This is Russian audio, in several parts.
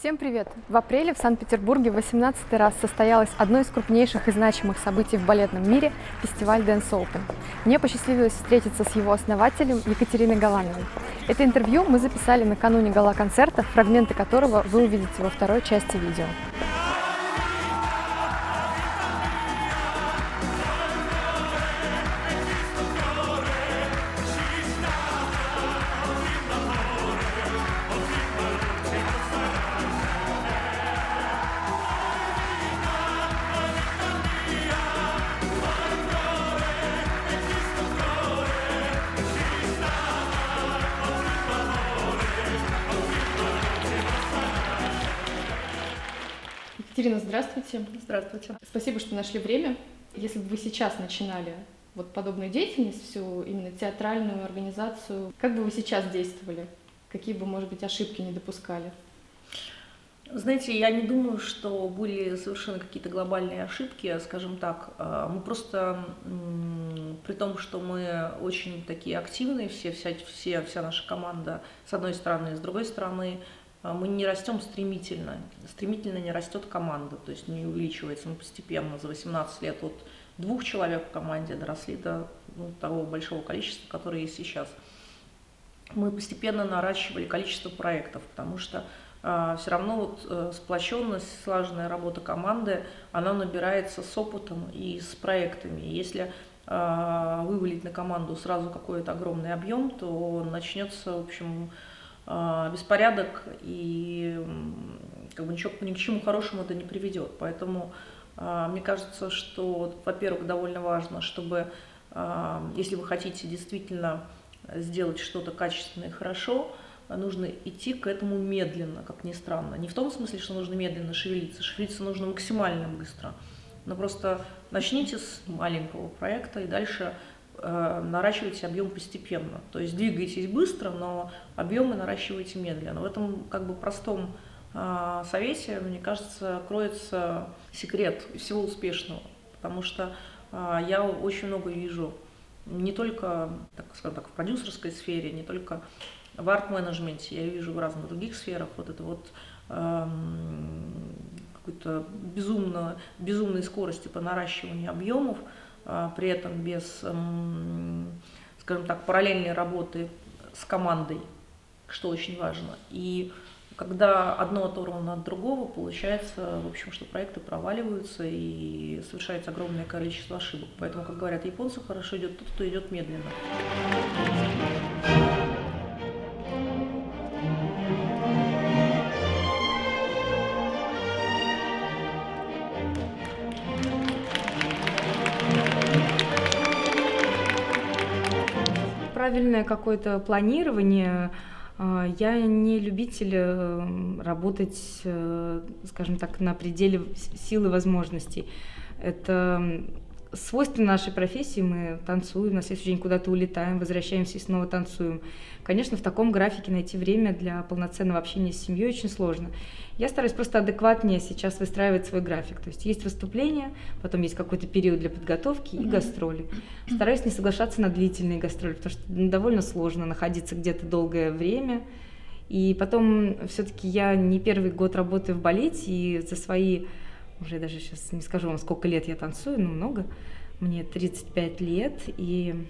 Всем привет! В апреле в Санкт-Петербурге в 18-й раз состоялось одно из крупнейших и значимых событий в балетном мире – фестиваль Dance Open. Мне посчастливилось встретиться с его основателем Екатериной Галановой. Это интервью мы записали накануне гала-концерта, фрагменты которого вы увидите во второй части видео. Екатерина, здравствуйте. Здравствуйте. Спасибо, что нашли время. Если бы вы сейчас начинали подобную деятельность, всю именно театральную организацию, как бы вы сейчас действовали? Какие бы, может быть, ошибки не допускали? Знаете, я не думаю, что были совершенно какие-то глобальные ошибки, скажем так. Мы просто, при том, что мы очень такие активные, вся наша команда, с одной стороны, и с другой стороны, мы не растем стремительно не растет команда, то есть не увеличивается, мы постепенно за 18 лет от 2 человек в команде доросли до того большого количества, которое есть сейчас. Мы постепенно наращивали количество проектов, потому что все равно сплоченность, слаженная работа команды, она набирается с опытом и с проектами. Если вывалить на команду сразу какой-то огромный объем, то начнется, в общем, беспорядок, и ни к чему хорошему это не приведет. Поэтому мне кажется, что, во-первых, довольно важно, чтобы, если вы хотите действительно сделать что-то качественное и хорошо, нужно идти к этому медленно, как ни странно. Не в том смысле, что нужно медленно шевелиться. Шевелиться нужно максимально быстро. Но просто начните с маленького проекта и дальше наращивайте объем постепенно. То есть двигайтесь быстро, но объемы наращивайте медленно. В этом простом совете, мне кажется, кроется секрет всего успешного. Потому что я очень много вижу не только, в продюсерской сфере, не только в арт-менеджменте, я вижу в разных других сферах какой-то безумной скорости по наращиванию объемов, при этом без, скажем так, параллельной работы с командой, что очень важно. И когда одно оторвано от другого, получается, в общем, что проекты проваливаются и совершается огромное количество ошибок. Поэтому, как говорят японцы, хорошо идет тот, кто идет медленно. Правильное какое-то планирование. Я не любитель работать, скажем так, на пределе сил и возможностей. Это свойственно нашей профессии. Мы танцуем, на следующий день куда-то улетаем, возвращаемся и снова танцуем. Конечно, в таком графике найти время для полноценного общения с семьей очень сложно. Я стараюсь просто адекватнее сейчас выстраивать свой график. То есть выступления, потом есть какой-то период для подготовки и гастроли. Стараюсь не соглашаться на длительные гастроли, потому что довольно сложно находиться где-то долгое время. И потом все-таки я не первый год работаю в балете, и за свои, уже даже сейчас не скажу вам, сколько лет я танцую, но много. Мне 35 лет, и,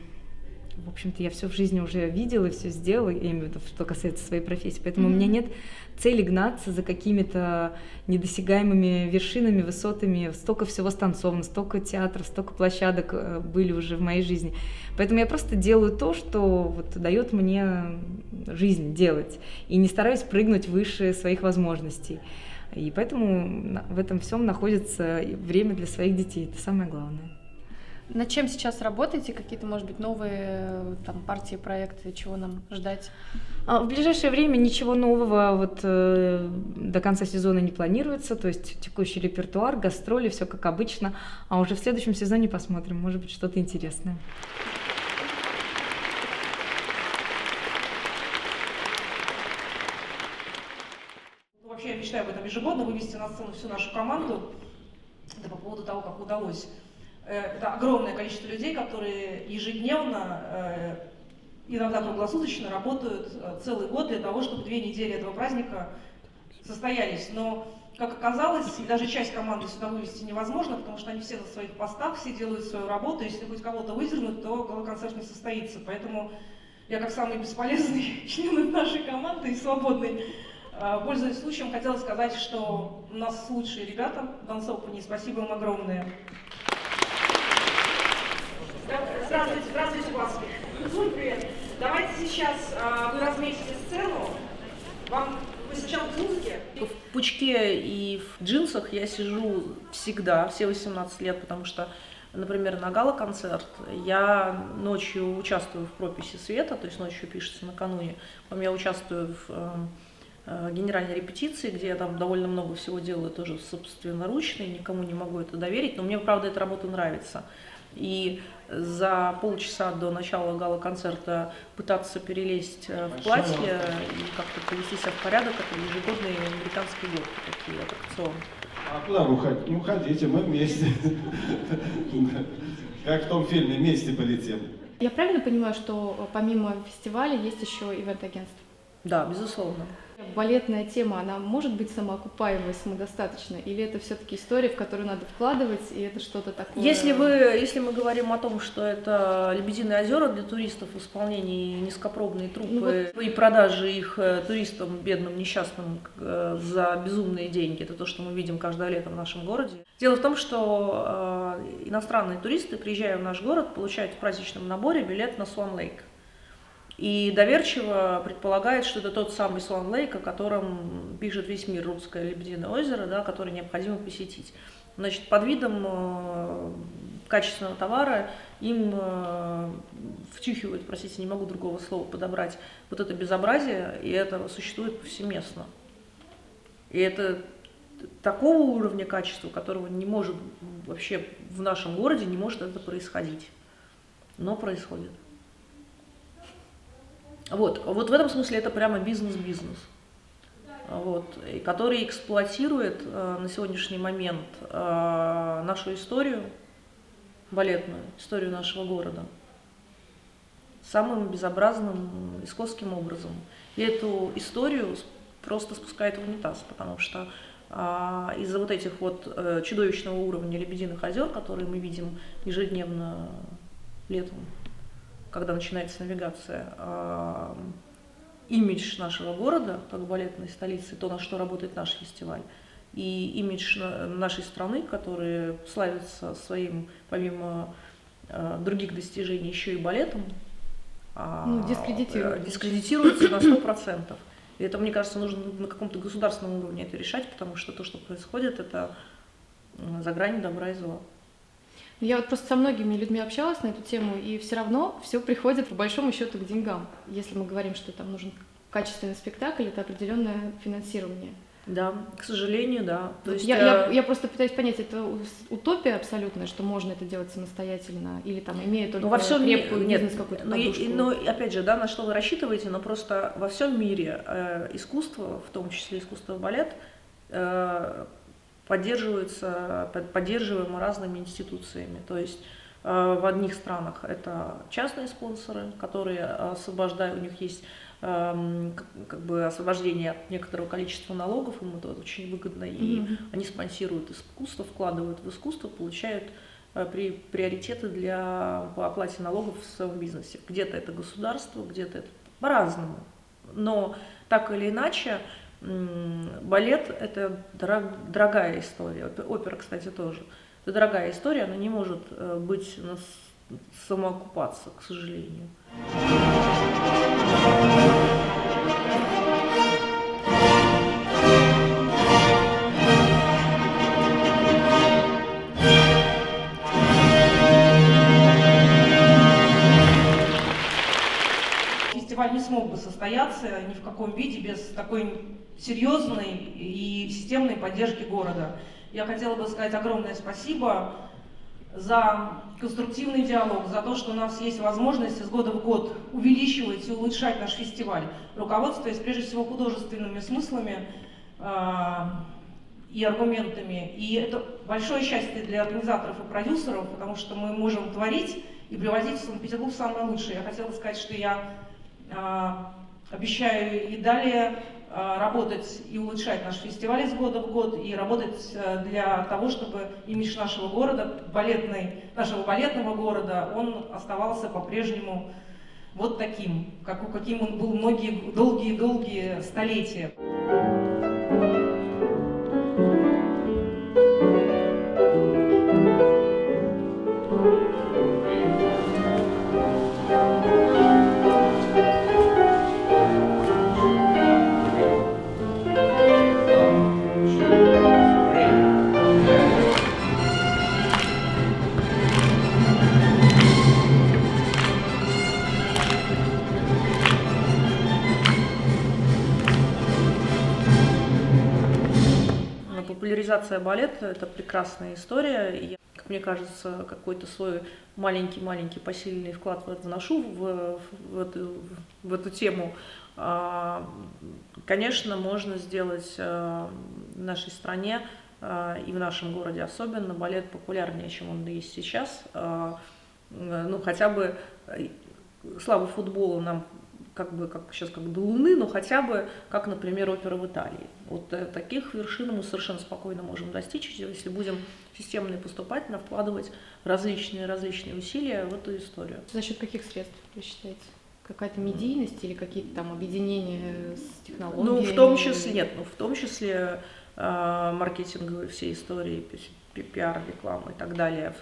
в общем-то, я все в жизни уже видела и все сделала, я имею в виду, что касается своей профессии. Поэтому у меня нет цели гнаться за какими-то недосягаемыми вершинами, высотами. Столько всего станцовано, столько театров, столько площадок были уже в моей жизни. Поэтому я просто делаю то, что дает мне жизнь делать. И не стараюсь прыгнуть выше своих возможностей. И поэтому в этом всем находится время для своих детей. Это самое главное. Над чем сейчас работаете? Какие-то, может быть, новые партии, проекты? Чего нам ждать? В ближайшее время ничего нового до конца сезона не планируется. То есть текущий репертуар, гастроли, все как обычно. А уже в следующем сезоне посмотрим, может быть, что-то интересное. Вообще я мечтаю об этом ежегодно, вывести на сцену всю нашу команду. Это по поводу того, как удалось. Это огромное количество людей, которые ежедневно, иногда круглосуточно работают целый год для того, чтобы 2 недели этого праздника состоялись, но, как оказалось, и даже часть команды сюда вывести невозможно, потому что они все на своих постах, все делают свою работу, если хоть кого-то выдернуть, то гала-концерт не состоится. Поэтому я, как самый бесполезный член нашей команды и свободный, пользуясь случаем, хотела сказать, что у нас лучшие ребята в Dance Open, и спасибо им огромное. Здравствуйте, здравствуйте, Баски. Привет. Давайте сейчас вы разметите сцену. Вы сначала в музыке? В пучке и в джинсах я сижу всегда, все 18 лет, потому что, например, на гала-концерт я ночью участвую в прописи света, то есть ночью пишется накануне. Потом я участвую в генеральной репетиции, где я там довольно много всего делаю, тоже собственноручно, и никому не могу это доверить, но мне, правда, эта работа нравится. И за полчаса до начала гала-концерта пытаться перелезть в платье и как-то привести себя в порядок, это ежегодные американские горки такие, аттракционы. А куда вы уходите? Не уходите, мы вместе. Как в том фильме «Вместе полетим». Я правильно понимаю, что помимо фестиваля есть еще ивент-агентство? Да, безусловно. Балетная тема, она может быть самоокупаемой, самодостаточной, или это все-таки история, в которую надо вкладывать, и это что-то такое? Если мы говорим о том, что это «Лебединые озера» для туристов в исполнении низкопробной труппы и продажи их туристам, бедным, несчастным за безумные деньги, это то, что мы видим каждое лето в нашем городе. Дело в том, что иностранные туристы, приезжая в наш город, получают в праздничном наборе билет на Swan Lake. И доверчиво предполагает, что это тот самый Swan Lake, о котором пишет весь мир, русское Лебединое озеро, да, который необходимо посетить. Значит, под видом качественного товара им втюхивают, простите, не могу другого слова подобрать, вот это безобразие, и это существует повсеместно. И это такого уровня качества, которого не может вообще в нашем городе, не может это происходить. Но происходит. Вот в этом смысле это прямо бизнес-бизнес, и который эксплуатирует на сегодняшний момент нашу историю балетную, историю нашего города самым безобразным и скотским образом. И эту историю просто спускает в унитаз, потому что из-за вот этих вот чудовищного уровня Лебединых озер, которые мы видим ежедневно летом, когда начинается навигация, имидж нашего города, как балетной столицы, то, на что работает наш фестиваль, и имидж нашей страны, который славится своим, помимо других достижений, еще и балетом, дискредитируется на 100%. И это, мне кажется, нужно на каком-то государственном уровне это решать, потому что то, что происходит, это за гранью добра и зла. Я вот просто со многими людьми общалась на эту тему, и все равно все приходит по большому счету к деньгам. Если мы говорим, что там нужен качественный спектакль, это определенное финансирование. Да, к сожалению, да. То есть, я просто пытаюсь понять, это утопия абсолютная, что можно это делать самостоятельно, или там имея только крепкую бизнес какую-то подушку? Но опять же, да, на что вы рассчитываете, но просто во всем мире искусство, в том числе искусство балет, поддерживаемо разными институциями. То есть в одних странах это частные спонсоры, которые освобождают, у них есть как бы освобождение от некоторого количества налогов, им это очень выгодно, и они спонсируют искусство, вкладывают в искусство, получают приоритеты по оплате налогов в своем бизнесе. Где-то это государство, где-то это по-разному. Но так или иначе, балет – это дорогая история, опера, кстати, тоже. Это дорогая история, она не может быть самоокупаться, к сожалению. Фестиваль не смог бы состояться ни в каком виде без такой серьезной и системной поддержки города. Я хотела бы сказать огромное спасибо за конструктивный диалог, за то, что у нас есть возможность из года в год увеличивать и улучшать наш фестиваль, руководствуясь прежде всего художественными смыслами и аргументами. И это большое счастье для организаторов и продюсеров, потому что мы можем творить и привозить в Санкт-Петербург самое лучшее. Я хотела сказать, что я обещаю и далее работать и улучшать наш фестиваль из года в год, и работать для того, чтобы имидж нашего города, нашего балетного города, он оставался по-прежнему вот таким, каким он был многие долгие столетия. Популяризация балета – это прекрасная история. И, как мне кажется, какой-то свой маленький посильный вклад вношу в эту тему. Конечно, можно сделать в нашей стране и в нашем городе особенно балет популярнее, чем он есть сейчас. Ну, хотя бы слава футболу нам как сейчас до Луны, но хотя бы, как, например, опера в Италии. Вот таких вершин мы совершенно спокойно можем достичь, если будем системно и поступательно вкладывать различные усилия в эту историю. За счет каких средств, вы считаете? Какая-то медийность или какие-то там объединения с технологиями? Ну, в том числе маркетинговые все истории, пиар, реклама и так далее,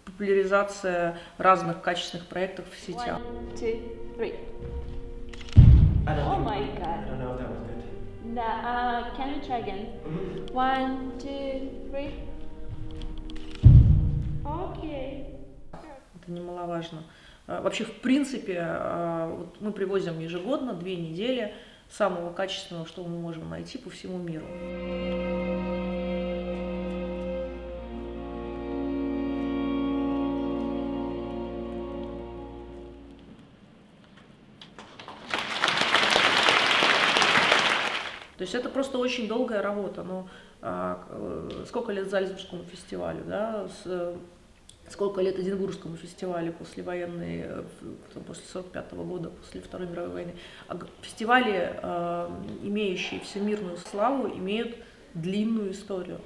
популяризация разных качественных проектов в сетях. 1, 2, 3. Oh my God. I don't know if that was good. Can we try again? 1, 2, 3. Okay. Это немаловажно. Вообще, в принципе, вот мы привозим ежегодно 2 недели самого качественного, что мы можем найти по всему миру. То есть это просто очень долгая работа. Но сколько лет Зальцбургскому фестивалю, да? Сколько лет Эдинбургскому фестивалю после 1945 года, после Второй мировой войны. Фестивали, имеющие всемирную славу, имеют длинную историю.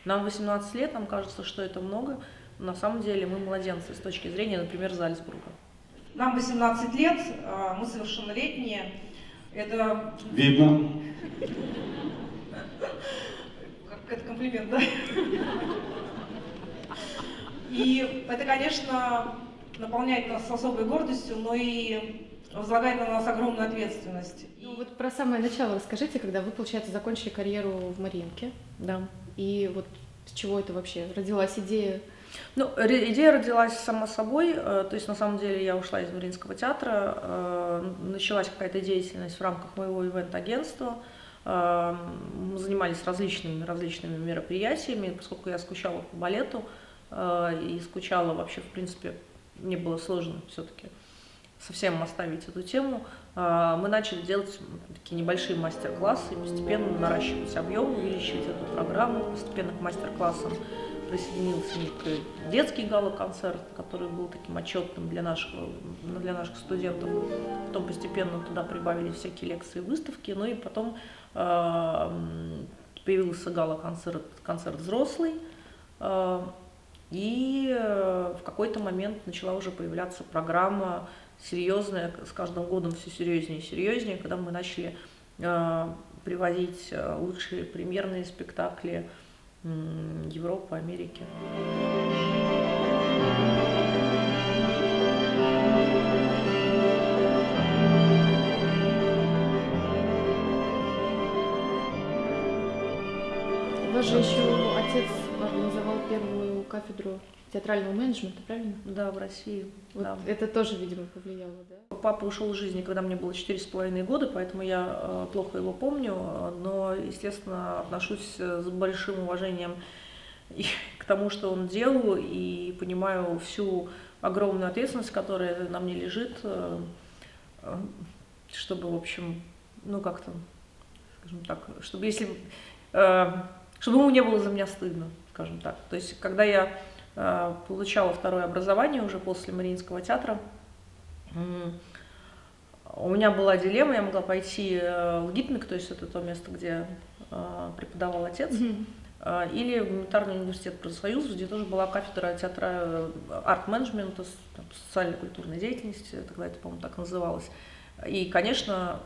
Нам 18 лет, нам кажется, что это много, но на самом деле мы младенцы с точки зрения, например, Зальцбурга. Нам 18 лет, мы совершеннолетние. Это... Видно. Это комплимент, да? И это, конечно, наполняет нас особой гордостью, но и возлагает на нас огромную ответственность. Ну, вот про самое начало расскажите, когда вы, получается, закончили карьеру в Мариинке. Да. И вот с чего это вообще родилась идея? Ну, идея родилась сама собой, то есть на самом деле я ушла из Мариинского театра, началась какая-то деятельность в рамках моего ивент-агентства, мы занимались различными мероприятиями, поскольку я скучала по балету и скучала вообще, в принципе, мне было сложно все-таки совсем оставить эту тему, мы начали делать такие небольшие мастер-классы, постепенно наращивать объем, увеличивать эту программу, постепенно к мастер-классам присоединился некий детский гала-концерт, который был таким отчетным для наших студентов. Потом постепенно туда прибавили всякие лекции и выставки. Ну и потом появился гала-концерт взрослый. И в какой-то момент начала уже появляться программа серьезная, с каждым годом все серьезнее и серьезнее, когда мы начали приводить лучшие премьерные спектакли Европы, Америки. У вас же еще отец организовал первую кафедру театрального менеджмента, правильно? Да, в России. Вот Да. это тоже, видимо, повлияло, да? Папа ушел из жизни, когда мне было 4,5 года, поэтому я плохо его помню, но, естественно, отношусь с большим уважением и к тому, что он делал, и понимаю всю огромную ответственность, которая на мне лежит, чтобы, в общем, ну как-то, скажем так, чтобы ему не было за меня стыдно, скажем так. То есть, когда я получала второе образование уже после Мариинского театра, у меня была дилемма, я могла пойти в ГИТМИК, то есть это то место, где преподавал отец, или в гуманитарный университет профсоюзов, где тоже была кафедра театра арт-менеджмента, социально-культурной деятельности, тогда это, по-моему, так называлось. И, конечно,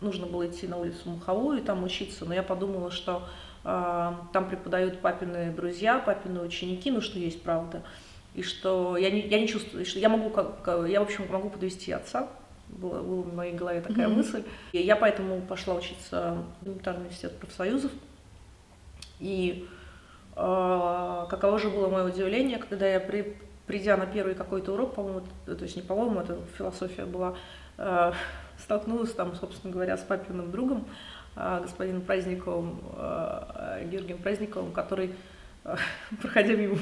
нужно было идти на улицу Маховую и там учиться, но я подумала, что там преподают папины друзья, папины ученики, ну что есть правда, и что я не чувствую, что я могу, я, в общем, могу подвести отца. Была в моей голове такая мысль. И я поэтому пошла учиться в гуманитарный университет профсоюзов. И каково же было мое удивление, когда я, придя на первый какой-то урок, по-моему, то есть не по-моему, это философия была, столкнулась там, собственно говоря, с папиным другом, господином Праздниковым, Георгием Праздниковым, который, проходя мимо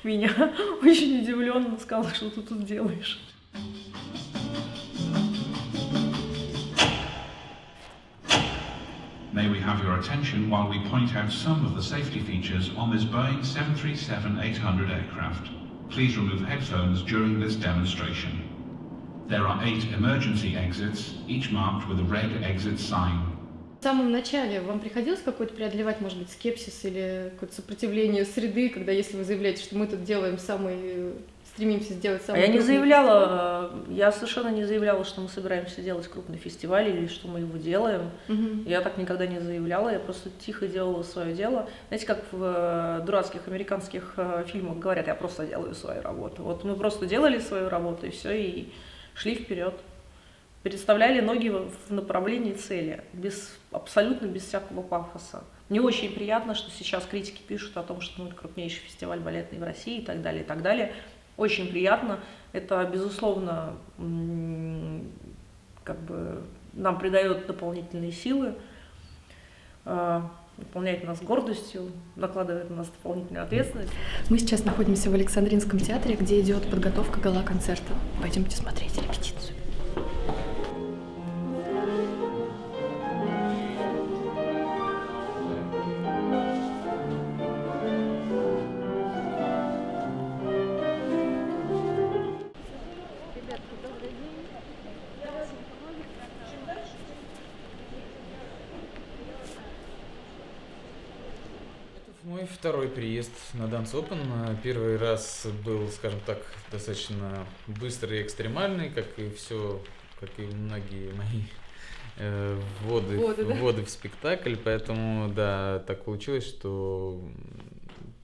меня, очень удивленно сказал, что ты тут делаешь. May we have your attention while we point out some of the safety features on this Boeing 737-800 aircraft. Please remove headphones during this demonstration. There are 8 emergency exits, each marked with a red exit sign. В самом начале вам приходилось какой-то преодолевать, может быть, скепсис или какое-то сопротивление среды, когда если вы заявляете, что мы тут делаем стремимся сделать самый Я не крупный заявляла, фестиваль? я совершенно не заявляла, что мы собираемся делать крупный фестиваль или что мы его делаем. Я так никогда не заявляла, я просто тихо делала свое дело. Знаете, как в дурацких американских фильмах говорят, я просто делаю свою работу. Вот мы просто делали свою работу и все, и шли вперед. Переставляли ноги в направлении цели, абсолютно без всякого пафоса. Мне очень приятно, что сейчас критики пишут о том, что это крупнейший фестиваль балетный в России и так далее, и так далее. Очень приятно. Это, безусловно, как бы нам придает дополнительные силы, наполняет нас гордостью, накладывает на нас дополнительную ответственность. Мы сейчас находимся в Александринском театре, где идет подготовка гала-концерта. Пойдемте смотреть репетицию. Мой второй приезд на Dance Open. Первый раз был, скажем так, достаточно быстрый и экстремальный, как и все, как и многие мои вводы в спектакль. Поэтому, да, так получилось, что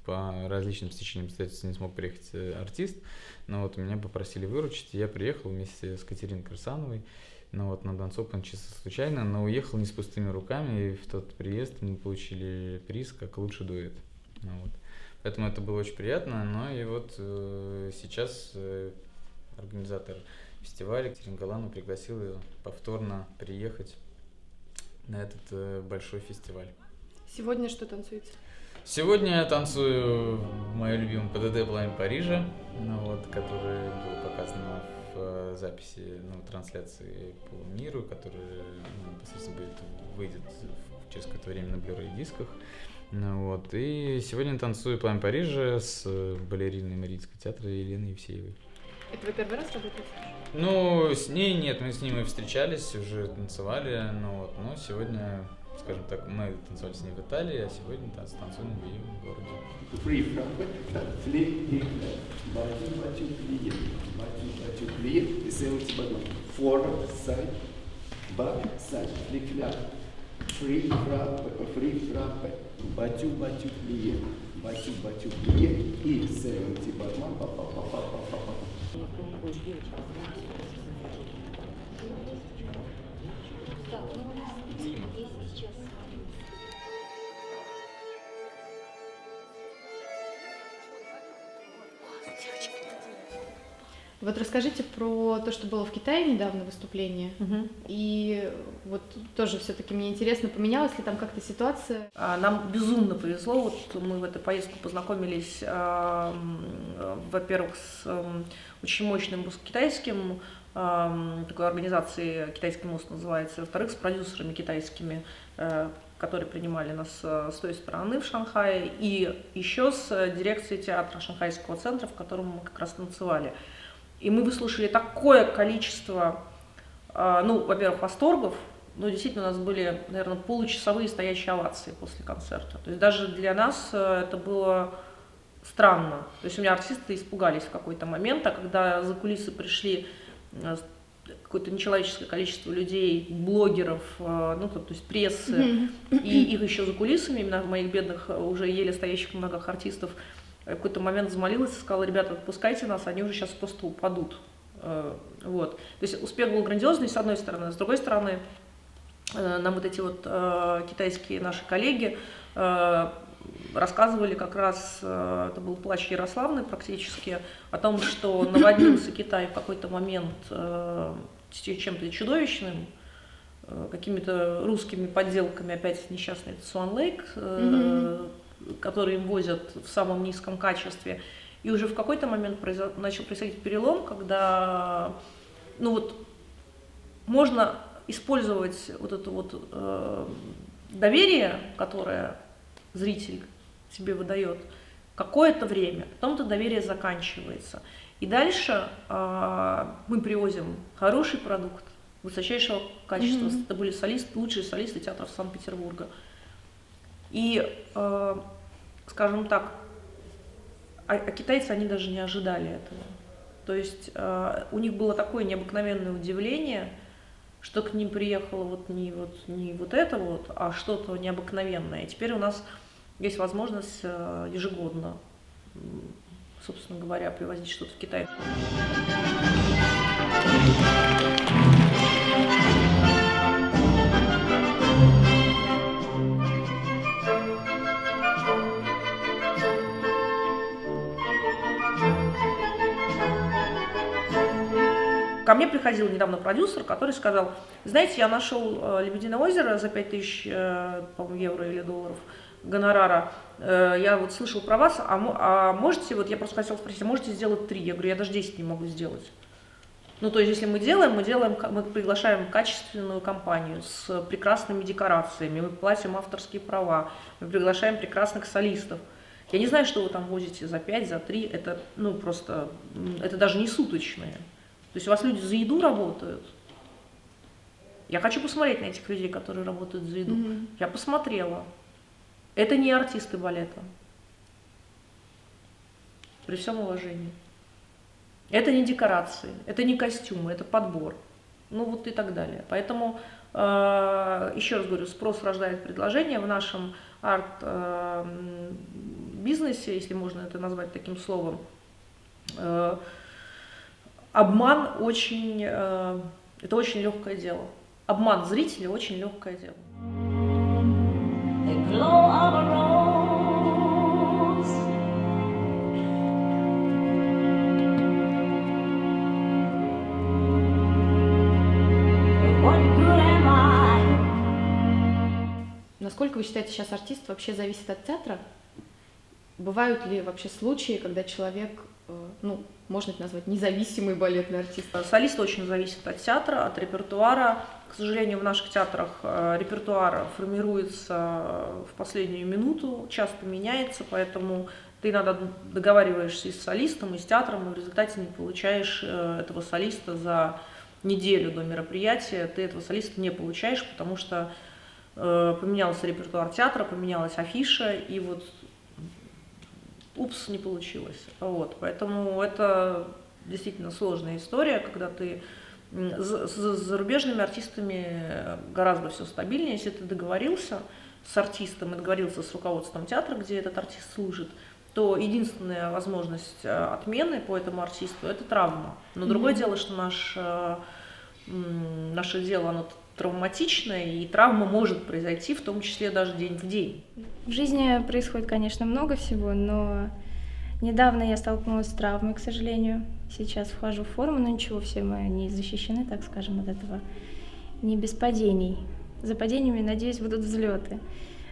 по различным стечениям обстоятельств не смог приехать артист. Но вот меня попросили выручить, и я приехал вместе с Катериной Кирсановой. Ну вот на Dance Open чисто случайно, но уехал не с пустыми руками, и в тот приезд мы получили приз как лучший дуэт. Ну вот. Поэтому это было очень приятно. Ну и вот сейчас организатор фестиваля Екатерина Галанова пригласила повторно приехать на этот большой фестиваль. Сегодня что танцуете? Сегодня я танцую мою любимую ПДД «Пламя Парижа», ну вот, которая была показана в записи, трансляции по миру, которая непосредственно выйдет через какое-то время на Blu-ray дисках. Ну, вот. И сегодня танцую «Пламя Парижа» с балериной Мариинского театра Еленой Евсеевой. Это вы первый раз работаете? Ну, с ней нет, мы с ней встречались, уже танцевали, но сегодня, скажем так, мы танцевали с ней в Италии, а сегодня танцуем в ее городе. Forward, side, back, side, flick, flap, free, frappe, батю, plié, батю, plié, и 70 батман, па-па-па-па-па-па. Вот расскажите про то, что было в Китае недавно выступление. И вот тоже все-таки мне интересно, поменялась ли там как-то ситуация? Нам безумно повезло. Вот мы в эту поездку познакомились, во-первых, с очень мощным китайским, такой организацией «Китайский мост» называется, во-вторых, с продюсерами китайскими, которые принимали нас с той стороны в Шанхае, и еще с дирекцией театра Шанхайского центра, в котором мы как раз танцевали. И мы выслушали такое количество ну, во-первых, восторгов, но действительно у нас были, наверное, получасовые стоящие овации после концерта. То есть даже для нас это было странно. То есть у меня артисты испугались в какой-то момент, а когда за кулисы пришли какое-то нечеловеческое количество людей, блогеров, ну, то есть прессы, и их еще за кулисами, именно моих бедных, уже еле стоящих в ногах артистов, в какой-то момент взмолилась и сказала: ребята, отпускайте нас, они уже сейчас просто упадут. Вот. То есть успех был грандиозный, с одной стороны. С другой стороны, нам вот эти вот китайские наши коллеги рассказывали как раз, это был плач Ярославны практически, о том, что наводнился Китай в какой-то момент чем-то чудовищным, какими-то русскими подделками, опять несчастный Swan Lake, который им возят в самом низком качестве. И уже в какой-то момент начал происходить перелом, когда, ну вот, можно использовать вот это вот доверие, которое зритель тебе выдает, какое-то время, потом это доверие заканчивается. И дальше мы привозим хороший продукт, высочайшего качества. Это были солисты, лучшие солисты театров Санкт-Петербурга. И, скажем так, а китайцы, они даже не ожидали этого. То есть у них было такое необыкновенное удивление, что к ним приехало не вот это вот, а что-то необыкновенное. И теперь у нас есть возможность ежегодно, собственно говоря, привозить что-то в Китай. Ко мне приходил недавно продюсер, который сказал: знаете, я нашел «Лебединое озеро» за 5000, по-моему, евро или долларов гонорара. Я вот слышал про вас, а можете, вот я просто хотела спросить, а можете сделать 3? Я говорю, я даже 10 не могу сделать. Ну, то есть, если мы приглашаем качественную компанию с прекрасными декорациями, мы платим авторские права, мы приглашаем прекрасных солистов. Я не знаю, что вы там возите за 5, за 3, это, ну, просто, это даже не суточные. То есть у вас люди за еду работают. Я хочу посмотреть на этих людей, которые работают за еду. Я посмотрела. Это не артисты балета. При всем уважении. Это не декорации, это не костюмы, это подбор. Ну вот и так далее. Поэтому, еще раз говорю, спрос рождает предложение. В нашем арт-бизнесе, если можно это назвать таким словом, обман это очень легкое дело. Обман зрителя очень легкое дело. Насколько вы считаете, сейчас артист вообще зависит от театра? Бывают ли вообще случаи, когда человек, ну, можно это назвать независимый балетный артист? Солист очень зависит от театра, от репертуара. К сожалению, в наших театрах репертуар формируется в последнюю минуту, часто меняется, поэтому ты иногда договариваешься и с солистом, и с театром, и в результате не получаешь этого солиста за неделю до мероприятия. Ты этого солиста не получаешь, потому что поменялся репертуар театра, поменялась афиша, и вот упс, не получилось. Вот. Поэтому это действительно сложная история, когда ты с зарубежными артистами гораздо все стабильнее. Если ты договорился с артистом и договорился с руководством театра, где этот артист служит, то единственная возможность отмены по этому артисту – это травма. Но другое дело, что наше дело, оно травматичное, и травма может произойти, в том числе даже день в день. В жизни происходит, конечно, много всего, но недавно я столкнулась с травмой, к сожалению. Сейчас вхожу в форму, но ничего, все мы не защищены, так скажем, от этого. Не без падений. За падениями, надеюсь, будут взлеты.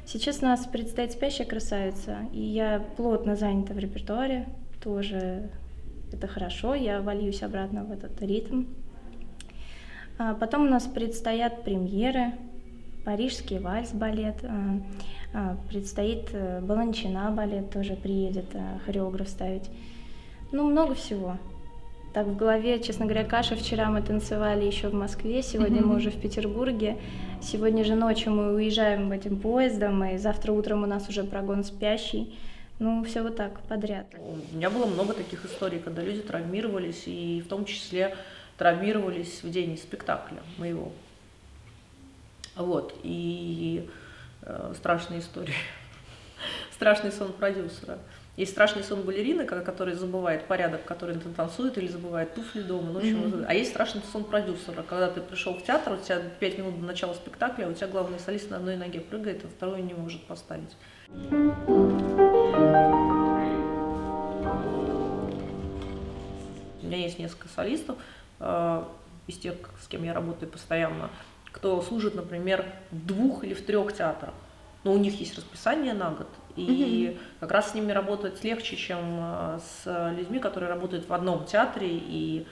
Сейчас у нас предстоит «Спящая красавица», и я плотно занята в репертуаре, тоже это хорошо, я вольюсь обратно в этот ритм. Потом у нас предстоят премьеры, парижский вальс-балет, предстоит Баланчина балет, тоже приедет хореограф ставить. Ну, много всего. Так, в голове, честно говоря, каша. Вчера мы танцевали еще в Москве, сегодня мы уже в Петербурге. Сегодня же ночью мы уезжаем этим поездом, и завтра утром у нас уже прогон спящий. Ну, все вот так, подряд. У меня было много таких историй, когда люди травмировались, и в том числе травмировались в день спектакля моего. Вот, и страшная история. Страшный сон продюсера. Есть страшный сон балерины, который забывает порядок, который ты танцует, или забывает туфли дома. Ну, в общем, а есть страшный сон продюсера, когда ты пришел в театр, у тебя 5 минут до начала спектакля, у тебя главный солист на одной ноге прыгает, а вторую не может поставить. У меня есть несколько солистов, из тех, с кем я работаю постоянно, кто служит, например, в 2 или в 3 театрах. Но у них есть расписание на год, и как раз с ними работать легче, чем с людьми, которые работают в одном театре и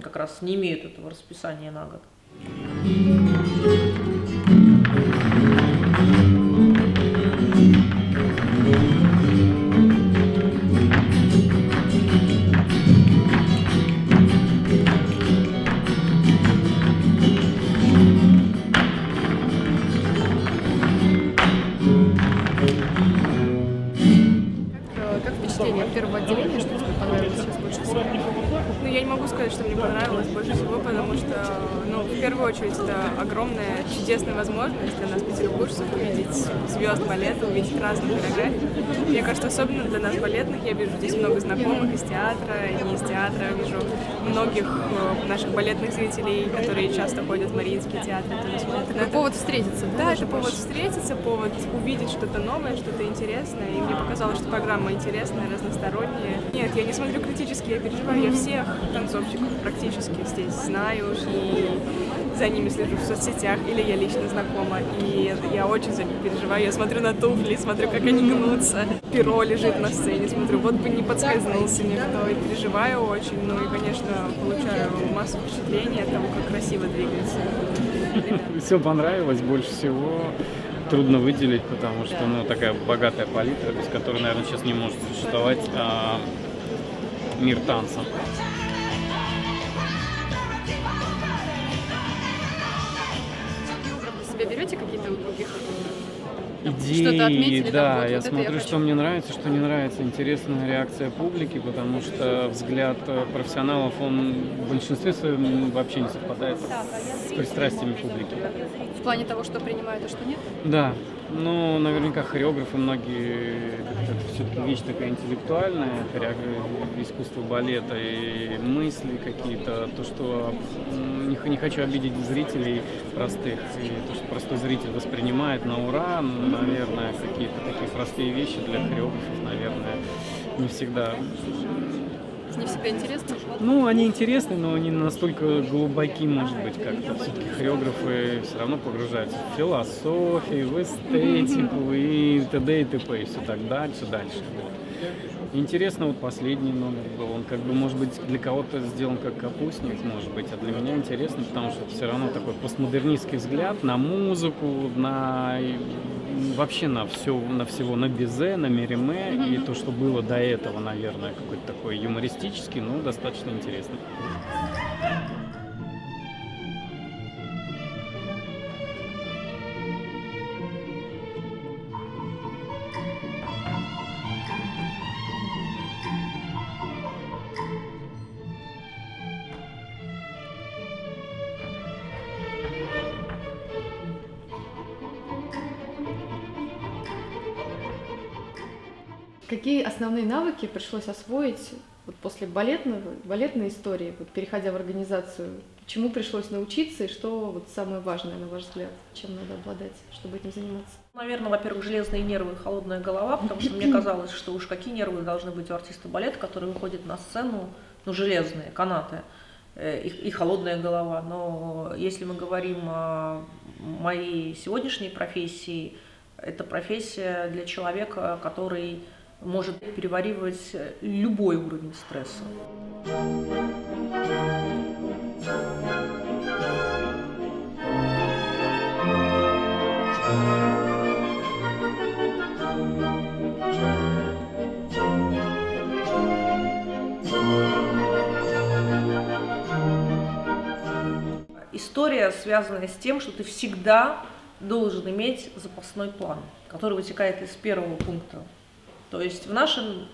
как раз не имеют этого расписания на год. Первого отделения, что тебе понравилось сейчас больше всего? Ну, я не могу сказать, что мне понравилось больше всего, потому что, ну, в первую очередь, это огромная, чудесная возможность для нас, петербуржцев, увидеть звезд балета, увидеть разные хореографии. Мне кажется, особенно для нас, балетных, я вижу здесь много знакомых из театра, и не из театра, вижу многих наших балетных зрителей, которые часто ходят в Мариинский театр. Это повод встретиться, да? Да, это повод встретиться, повод увидеть что-то новое, что-то интересное, и мне показалось, что программа интересная, разносторонняя. Нет, я не смотрю критически, я переживаю, я всех танцовщиков практически здесь знаю, и за ними слежу в соцсетях, или я лично знакома, и я очень за них переживаю, я смотрю на туфли, смотрю, как они гнутся, перо лежит на сцене, смотрю, вот бы не подскользнулся никто, и переживаю очень, ну и, конечно, получаю массу впечатлений от того, как красиво двигается. Все понравилось, больше всего трудно выделить, потому что, ну, такая богатая палитра, без которой, наверное, сейчас не может существовать мир танца. Себе берете какие-то у других Идеи, что-то отметили? да, вот я это смотрю, хочу. что мне нравится, что не нравится. Интересная реакция публики, потому что взгляд профессионалов, он в большинстве своем вообще не совпадает с пристрастиями публики. В плане того, что принимают, а что нет? Да, ну, наверняка хореографы многие, как-то все-таки вещь такая интеллектуальная, искусство балета и мысли какие-то, то, что не хочу обидеть зрителей простых, и то, что простой зритель воспринимает на ура, наверное, какие-то такие простые вещи для хореографов, наверное, не всегда интересно? Ну, они интересны, но не настолько глубоки, может быть, как-то. Все-таки хореографы все равно погружаются в философию, в эстетику и т.д. и т.п. и все так дальше. Вот. Интересно, вот последний номер был, он как бы, может быть, для кого-то сделан как капустник, может быть, а для меня интересно, потому что это все равно такой постмодернистский взгляд на музыку, вообще на всего, на безе, на мериме, и то, что было до этого, наверное, какой-то такой юмористический, но достаточно интересный. Какие основные навыки пришлось освоить вот после балетной истории, вот переходя в организацию? Чему пришлось научиться и что вот самое важное, на ваш взгляд, чем надо обладать, чтобы этим заниматься? Наверное, во-первых, железные нервы и холодная голова, потому что мне казалось, что уж какие нервы должны быть у артиста балета, который выходит на сцену, ну, железные, канаты и холодная голова. Но если мы говорим о моей сегодняшней профессии, это профессия для человека, который может переваривать любой уровень стресса. связанная с тем, что ты всегда должен иметь запасной план, который вытекает из первого пункта. То есть в нашем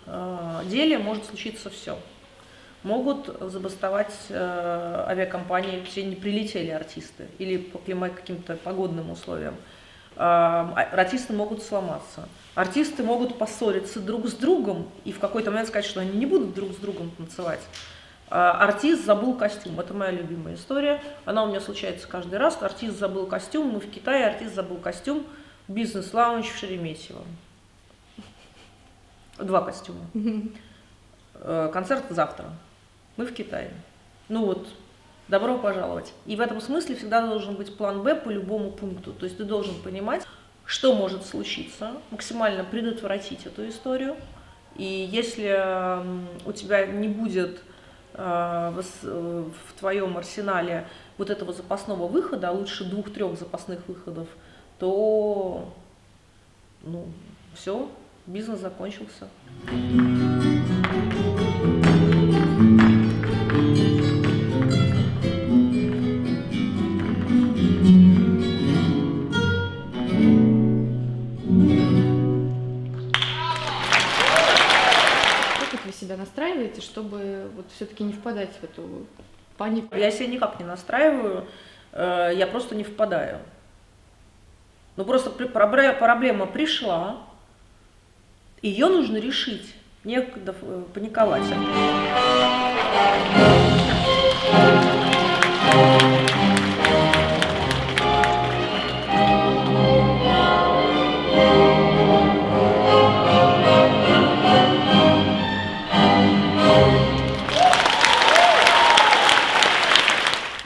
деле может случиться все. Могут забастовать авиакомпании, все не прилетели артисты, или по каким-то погодным условиям. Артисты могут сломаться. Артисты могут поссориться друг с другом и в какой-то момент сказать, что они не будут друг с другом танцевать. Артист забыл костюм. Это моя любимая история. Она у меня случается каждый раз. Артист забыл костюм. Мы в Китае, артист забыл костюм. Бизнес-лаунж в Шереметьево. 2 костюма. Концерт завтра. Мы в Китае. Ну вот, добро пожаловать. И в этом смысле всегда должен быть план Б по любому пункту. То есть ты должен понимать, что может случиться, максимально предотвратить эту историю. И если у тебя не будет в твоем арсенале вот этого запасного выхода, а лучше 2-3 запасных выходов, то все, бизнес закончился. Настраиваете, чтобы вот все-таки не впадать в эту панику? Я себя никак не настраиваю, я просто не впадаю. Ну просто проблема пришла, ее нужно решить, некогда паниковать.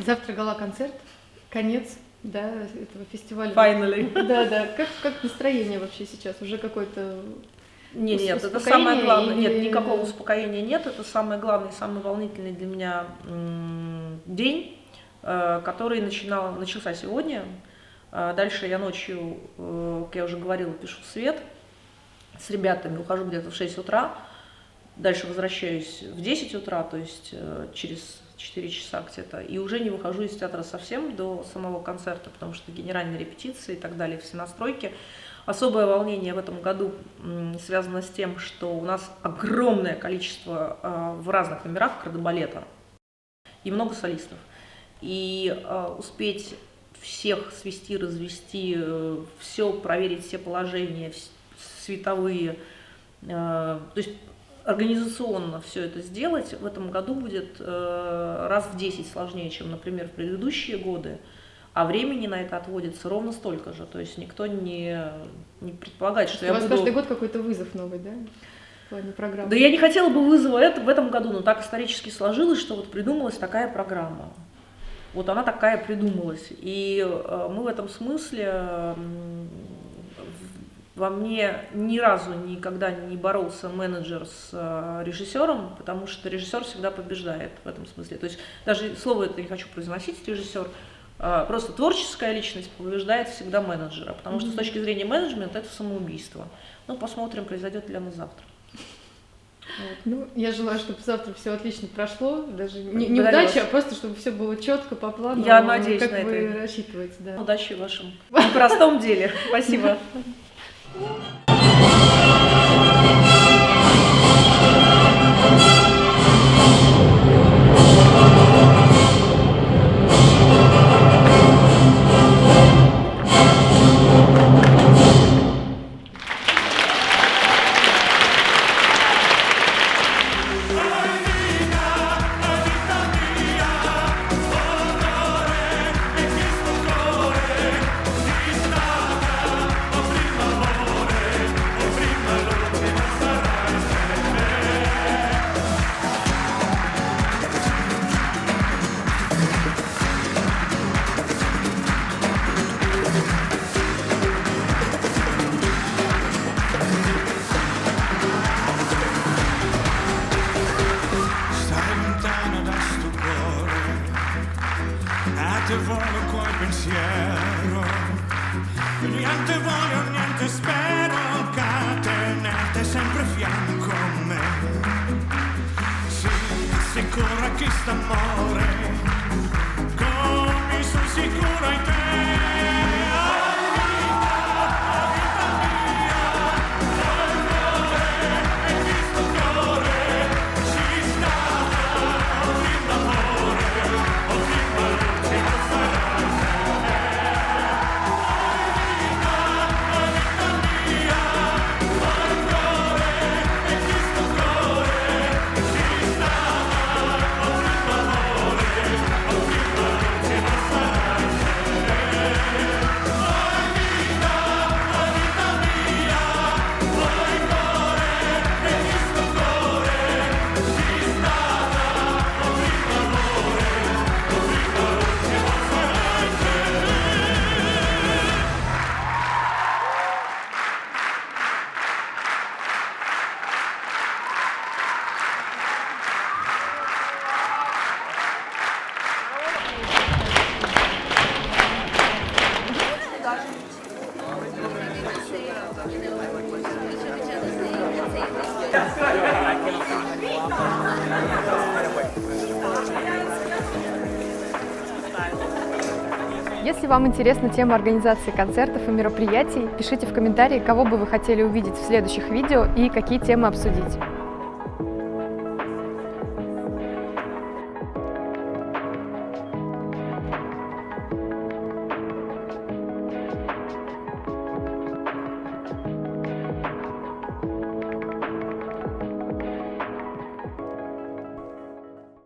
Завтра гала-концерт, конец, да, этого фестиваля. Finally. Да. Как настроение вообще сейчас? Уже какое-то Нет, это самое главное. Нет, никакого успокоения нет. Это самый главный, самый волнительный для меня день, который начался сегодня. Дальше я ночью, как я уже говорила, пишу свет с ребятами, ухожу где-то в 6 утра. Дальше возвращаюсь в 10 утра, то есть через 4 часа где-то, и уже не выхожу из театра совсем до самого концерта, потому что генеральные репетиции и так далее, все настройки. Особое волнение в этом году связано с тем, что у нас огромное количество в разных номерах кардебалета и много солистов. И успеть всех свести, развести, все проверить, все положения световые, то есть организационно все это сделать в этом году будет раз в 10 сложнее, чем, например, в предыдущие годы, а времени на это отводится ровно столько же. То есть никто не предполагает, что я буду... У вас каждый год какой-то вызов новый, да? В плане программы. Да я не хотела бы вызова в этом году, но так исторически сложилось, что вот придумалась такая программа. Вот она такая придумалась. И мы в этом смысле... Во мне ни разу никогда не боролся менеджер с режиссером, потому что режиссер всегда побеждает в этом смысле. То есть даже слово это не хочу произносить, режиссер, просто творческая личность побеждает всегда менеджера, потому что с точки зрения менеджмента это самоубийство. Ну, посмотрим, произойдет ли оно завтра. Вот. Ну, я желаю, чтобы завтра все отлично прошло, даже не удача, а просто чтобы все было четко по плану. Я надеюсь как на вы это. Рассчитываете, да. Удачи в вашем непростом деле. Спасибо. Niente volo col pensiero, niente voglio, niente spero, catenate sempre a fianco a me. Sì, sicura che sta amore, come sono sicuro. Если вам интересна тема организации концертов и мероприятий, пишите в комментарии, кого бы вы хотели увидеть в следующих видео и какие темы обсудить.